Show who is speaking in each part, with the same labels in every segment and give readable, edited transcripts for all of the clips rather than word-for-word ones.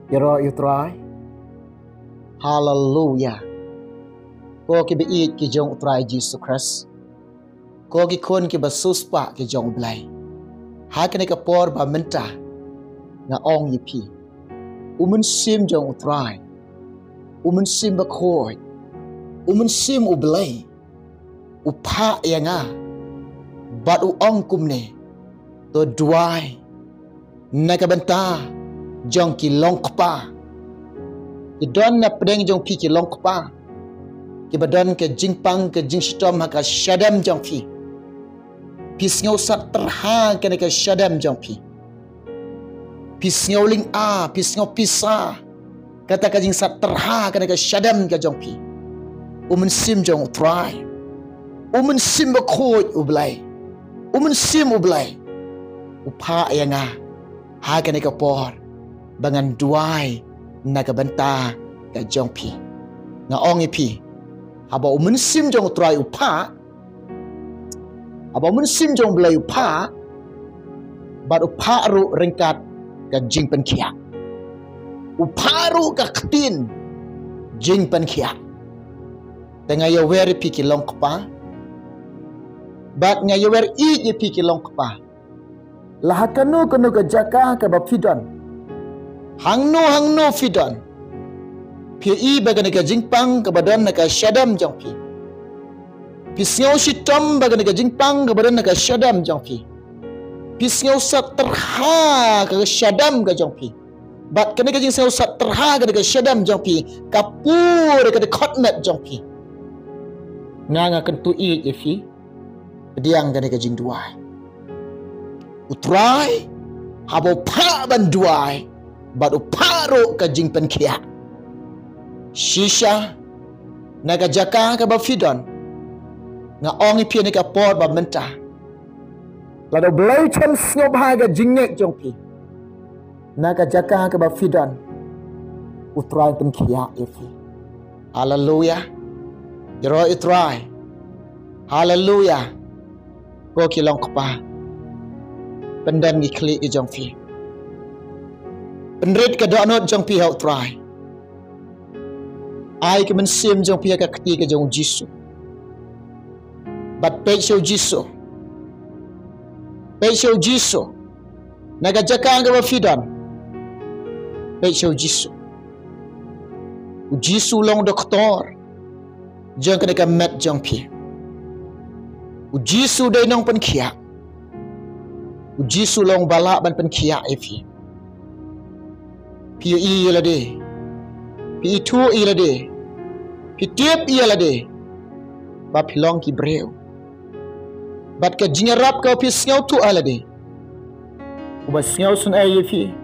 Speaker 1: Yoro utrai. Hallelujah. Ko ki be ki jong utrai Jesus Christ. Ko ki kon ki ba suspa ki jong blai. Ha kene ka por ba menta nga ong yi pi. Umun sim jong utrai. Umun sim ba khoi. Umun sim u blai. U pha yanga. Bat u ong kumne. To duai. Naga benta jong ki long kpa. Ki don na pedeng jong pi ki long kpa. Ki badon ke jingpang ke jing stom haka shadam jong pi. Pis ngau sat terha kene ke shadam jong pi. Pis ngau ling a, pis ngau pisa. Kata ka jing sat terha kene ke shadam ke jong pi. Umun sim jong utrai. Umun sim ba khoi ublai. Umun sim ublai. Upha yanga. Ha kene ke por. Bangan duai naga benta ka jong pi. Nga ong pi. Haba umun sim jong utrai upha. Haba umun sim jong blai upha. Bat upha ru ringkat ka jing pen kia. Upha ru ka ktin jing pen kia. Tengah ya wer pi ki long kpa. Bat nga ya wer i ye pi ki long kpa. Lah kanu ka jaka ka ba fidon. Hangno fidon. Pi i bagane ka jingpang ka badon na ka shadam jong pi. Pi sngaw shitom bagane ka jingpang ka badon na ka shadam jong pi. Pi sngaw sat terha ka shadam ka jong pi. Bat kene ka jing sngaw sat terha ka shadam jong pi. Kapur ka khotmet jong pi. Nga kentu i ye fi. Diang ka jing duai. Utrai habo pa ban duai. Bat uparo ka jing pen kia. Shisha naga jaka ka ba fidon. Nga ongi pia ni ka por ba menta. Lado belai chan sngob ha ka jingek jong pi. Naga jaka ka ba fidon. Utrai pen kia ifi. Hallelujah. Yoro utrai. Hallelujah. Ko kilong kpa. Pendan gi klik i jong pi. Penrit ka donot jong pi hau try. Ai ke men sim jong pi ka kti ka jong jisu. Bat pe show jisu. Pe show jisu. Naga jaka nga ba fidan. Pe show jisu. U jisu long doktor. Jong ka met jong pi. U jisu dai nong pen kia. U jisu long balak ban pen kia efi. Pi i la de. Pi tu i la de. Pi tiap i la de. Ba pilong ki breu. Bat ka jingarap ka pi sngaw tu ala de. Uba sngaw sun ay fi.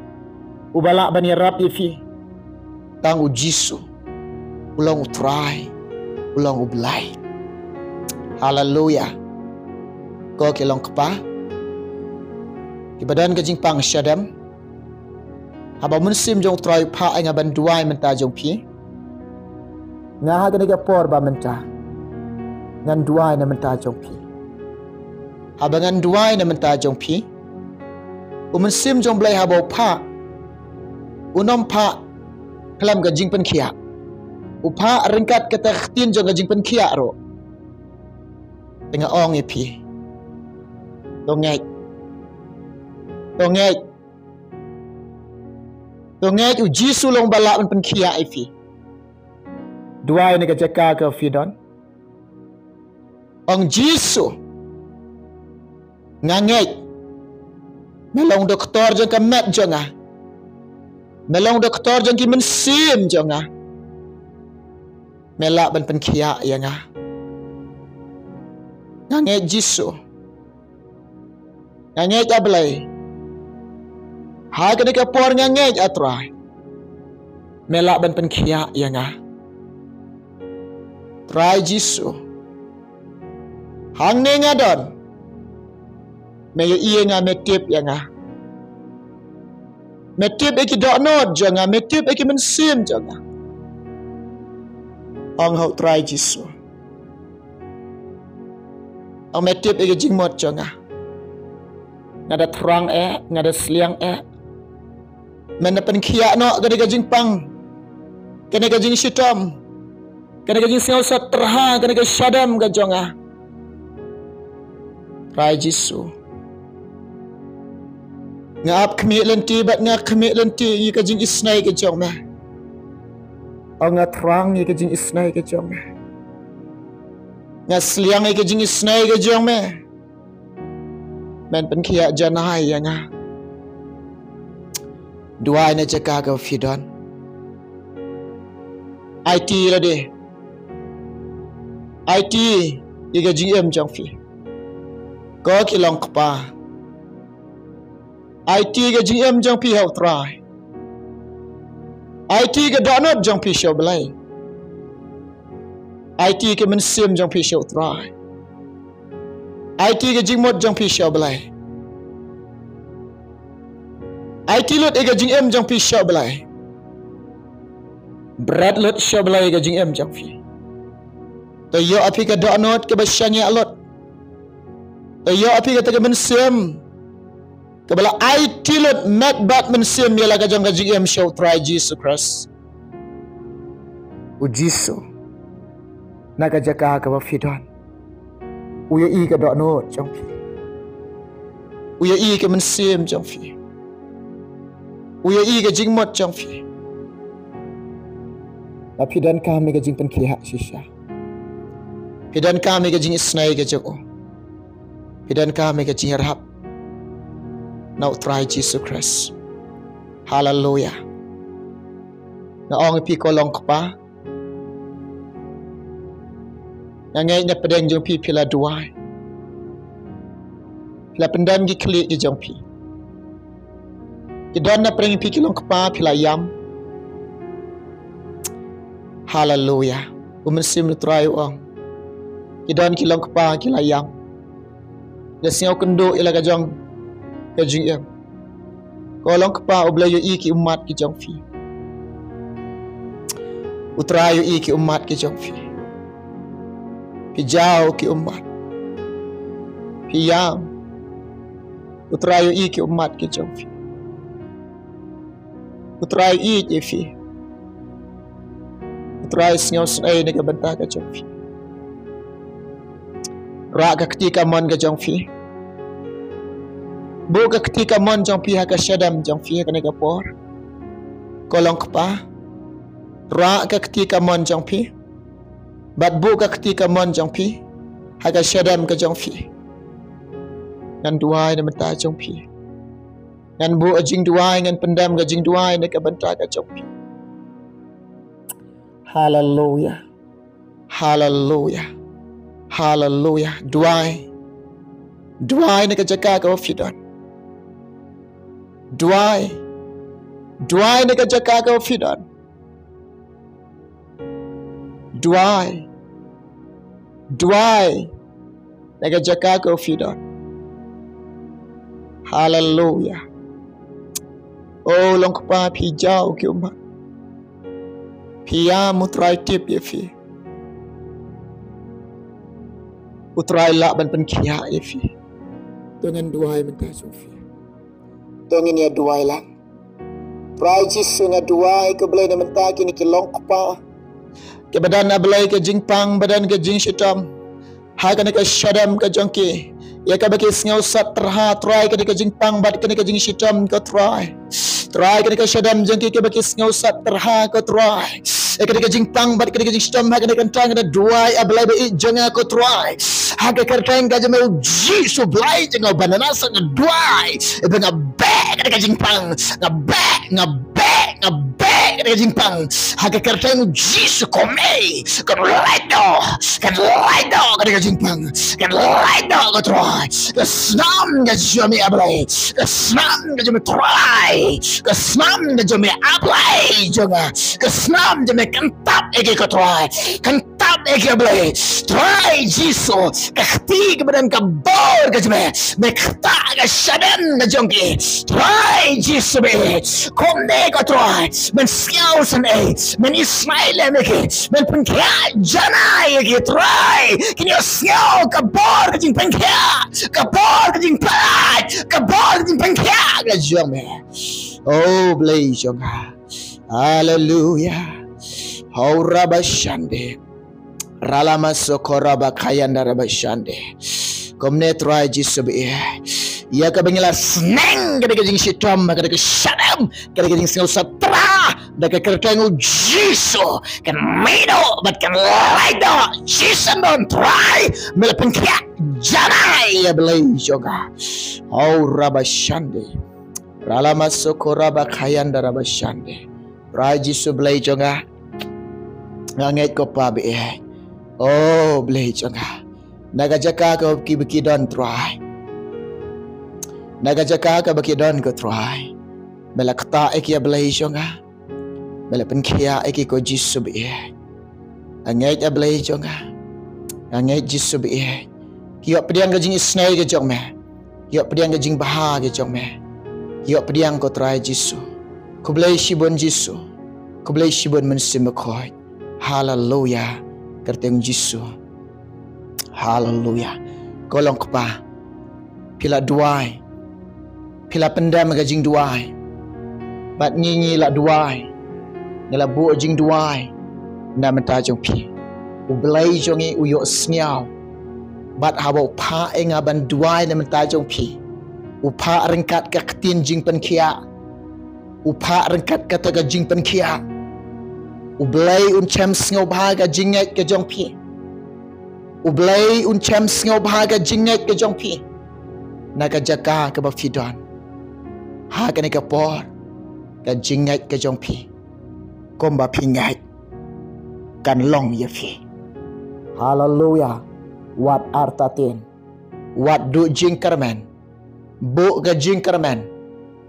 Speaker 1: Uba la ban yarap fi. Tang u jisu. Ulang utrai. Ulang ublai. Hallelujah. Ko kilong kpa. Kibadan ka jingpang shadam. Haba munsim jong trai pa nga ban duai menta jong pi. Nga ha ka por ba menta. Ngan duai na menta jong pi. Haba ngan duai na menta jong pi. Umunsim jong blai haba pa. Unom pa kelam ga jing pen kia. Upa ringkat kata khtin jong ga jing pen kia ro. Tengah ong pi. Tongek. Tongek. Tongek u jisu long balak pen kia ifi. Duai ni ka jaka ka fidon. Ong jisu. Ngangek. Melong doktor jong ka met jong ah. Melong doktor jong ki mensim jong ah. Melak ban pen kia yang ah. Ngangek jisu. Ngangek ablay. Hai ka ka por ngangek atrai. Melak ban pen kia yang ah. Try jisu. Hang ne ngadon. Meyo iya nga metip yang ah. Metip eki dok not janga. Metip eki mensim janga. Ang hau try jisu. Ang metip eki jingmot janga. Ngada terang ngada seliang Men pen khia no gade ga jingpang. Kene ga jing shitam. Kene ga jing siau sat terha kene ga shadam ga jonga. Rai Jisu. Ngap khmi lenti bat nga khmi lenti yi ga jing isnai ga jong ma. Nga trang yi ga jing isnai ga jong ma. Nga sliang yi ga jing isnai ga jong ma. Men pen khia janai ya nga. Dua na jaka ga fidon. IT la de. IT yi ga jing em jong fi. Ko ki long kpa. IT ga jing em jong pi hau try. IT ga donot jong pi show belai. IT ga men sim jong pi show try. IT ga jing mod jong pi show belai. IT lot ga jing em jong pi show belai. Brad lot show belai ga jing em jong pi. To yo api ga donot ke basyanya lot. To yo api ga ta men sim. Kabala IT lot Macbeth mensim yala ka jang GM show try Jesus Christ. Ujiso nakajaka ka ba fidon. Uyo I ka do no jang fi. Uyo I ka mensim jang fi. Uyo I ka jingmot jang fi. Ba fidan kami ka jing pen khiha shisha. Fidan kami ka jing isnai ka jago. Fidan kami ka jing rahap. Now try Jesus Christ. Hallelujah. Na ong pi ko long kpa. Na ngai na pedeng jong pi pila duai. Pila pendan gi klik gi jong pi. Ki don na preng pi ki long kpa pila yam. Hallelujah. Umen sim try ong. Ki don ki long kpa ki la yam. Na siaw kendo ila ka jong ka GM. Kolong kapa ublayo iki umat ki jong fi. Utrayo iki umat ki jong fi. Pijao ki umat. Piyam. Utrayo iki umat ki jong fi. Utrayo iki fi. Utrayo singaw sunay na kabanta ka jong fi. Raga ketika mon ka jong fi. Buka ketika mon jong pihak ke syadam jong pihak ke por. Kolong kpa. Ra ke ketika mon jong pi. Bat buka ketika mon jong pi. Haka syadam ke jong pi. Ngan duai na menta jong pi. Ngan bu jing duai ngan pendam ke jing duai na ke benta ke jong pi. Hallelujah. Hallelujah. Hallelujah. Duai. Duai na ke jaka ke fidon. Duai na ka jaka ka fidan. Duai na ka jaka ka fidan. Hallelujah. Oh long pa pi jao ki umma. Pia mutrai tip ye fi. Utrai la ban pen kia ye fi. Dengan duai menta so fi. Tengin ya duai lang. Prai Jisu nga duai ke belai na menta kini ki long kpa. Ke badan na belai ke jingpang badan ke jing shitam. Hai ka ka shadam ka jongki. Ya ka baki singaw sat terha try ka jingpang bad ka jing shitam ka try. Try ka shadam jongki ke baki singaw sat terha ka try. Ya ka jingpang bad ka jing shitam ha ka tang na duai ablai ba jonga ka try. Haga kerteng ka jame Jisu blai jenga banana sa nga duai. Iba nga bag ka jingpang. Nga bag ka jingpang. Haga kerteng Jisu komei. Kan laido ka jingpang. Kan laido ka try. Ka snam ka jame ablai. Ka snam ka jame try. Ka snam ka jame ablai jonga. Ka snam jame kantap ege ka try. Kantap ege ablai. Try Jisu. Kahti kemudian kabor ke jeme mekta ke shadan ke jongki try Jisu be komne ko try men skill san men Ismail meke men penkia jana ye try kini skill kabor ke jing penkia kabor ke jing pat kabor ke jing penkia ke jome Oh, blay jonga. Hallelujah. Oh, rabashande. Ralama sokoraba kayanda rabashande. Komne try jisubi. Ya ka bangila sneng kada kajing sitom kada ka shadam kada kajing singaw satra da ka kertengu jiso kan mino but kan laido jisan don try melapen kya janai ya belai joga au rabashande ralama sokoraba kayanda rabashande raji su belai joga nganget ko pa be oh belai joga naga jaka ko ki don try Nagajaka ka bakidon ko try. Melakta eki ablay jonga. Melapenkia eki ko jisubi. Angay ablay jonga. Angay jisubi. Kiyok pediang gajing isnay ke jong me. Kiyok pediang gajing baha ke jong me. Kiyok pediang ko try jisu. Kublay shibon jisu. Kublay shibon mensimakoy. Hallelujah. Kerteng jisu. Hallelujah. Kolong kepa. Pila duai. Pila pendam gajing duai. Bat nyinyi la duai. Ngala bu jing duai. Na menta jong pi. U belai jongi u yo sniao. Bat hawa pa enga ban duai na menta jong pi. U pa rengkat ka ketin jing pen kia. U pa rengkat ka ta jing pen kia. U belai un chem sngo ba ga jinget ka jong pi. U belai un chem sngo ba ga jinget ka jong pi. Naga jaka ka ba fidon. Ha ka ni ka por ka jingat ka jong pi kom ba pingat kan long ye fi hallelujah wat artatin wat du jing karmen bu ga jing karmen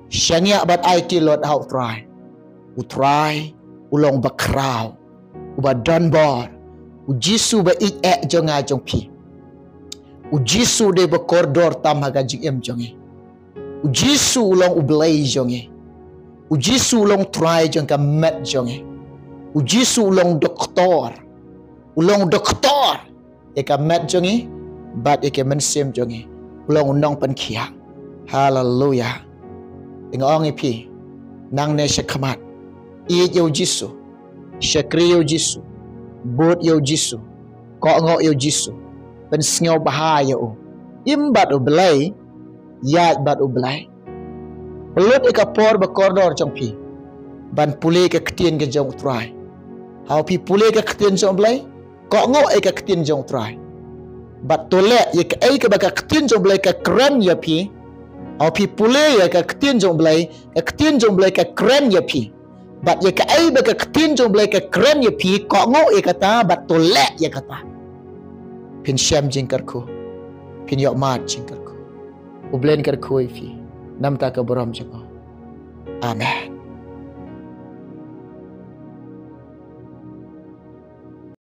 Speaker 1: shania bat ai ti lot how try ulong bakraw uba donbor u jisu ba ik e jonga jong pi u jisu de ba koridor tam ha ga jing em jongi Ujisu ulong ublay jonge. Ujisu ulong try jong ka met jonge. Ujisu ulong doktor. Ulong doktor. Eka met jonge. Bat eka mensim jonge. Ulong unong pen kia. Hallelujah. Ingong ipi. Nang ne shakamat. Iit yo jisu. Shakri yo jisu. Bot yo jisu. Kok ngok yo jisu. Pen sngaw bahaya o. Imbat ublay. Yat bat ublay. Pelut ika por ba koridor jong pi. Ban pule ka ketien ke jong try. Hau pi pule ka ketien jong blay. Kok ngok ika ketien jong try. Bat tolek ye ka ai ka ba ka ketien jong blay ka keren ya pi. Hau pi pule ya ka ketien jong blay. Ka ketien jong blay ka keren ya pi. Bat ye ka ai ba ka ketien jong blay ka keren ya pi. Kok ngok ika ta bat tolek ya kata. Pin syam jingkarku. Pin yok mat jingkarku. Ublen kar koi fi nam ta ka boram jako amen.